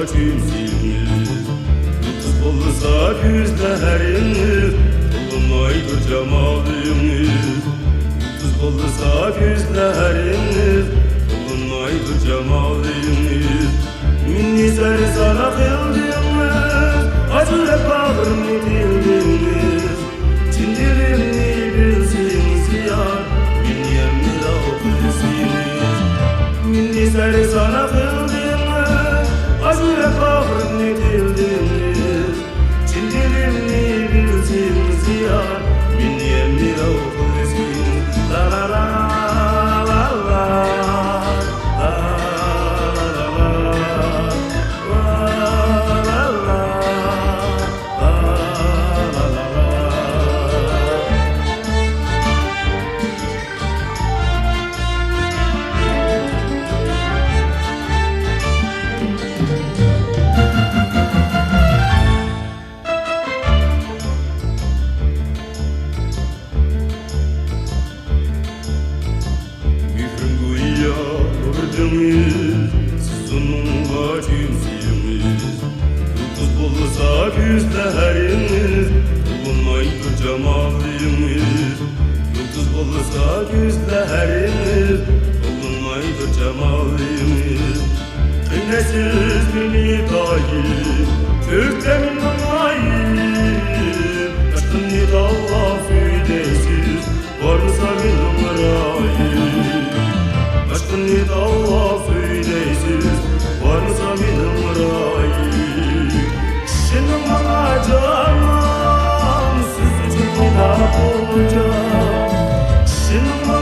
cümsimiz Yıldız olsa gözlerimiz Bulunmaydır cemalimiz Yıldız olsa gözlerimiz Bulunmaydır cemalimiz Minni sana kıldığımız Acı bağırını dildiniz Çindirimni bilsiniz yar Minni emir ağlısınız Minni sana kıldığımız Acı bağırını dildiniz Çindirimni bilsiniz yar Minni emir ağlısınız La la la Siz onunla cümsimiz Yıldız olsa gözleriniz Bulunmaydır cemalimiz Yıldız olsa gözleriniz Bulunmaydır cemalimiz Kıynesiz beni dahi Türklemin anlayın Aşkın nidalla füydesiz Varsa bir numarayı Aşkın nidalla füydesiz Varsa bir numarayı Şimdi bana canım Siz için nida bulacağım Şimdi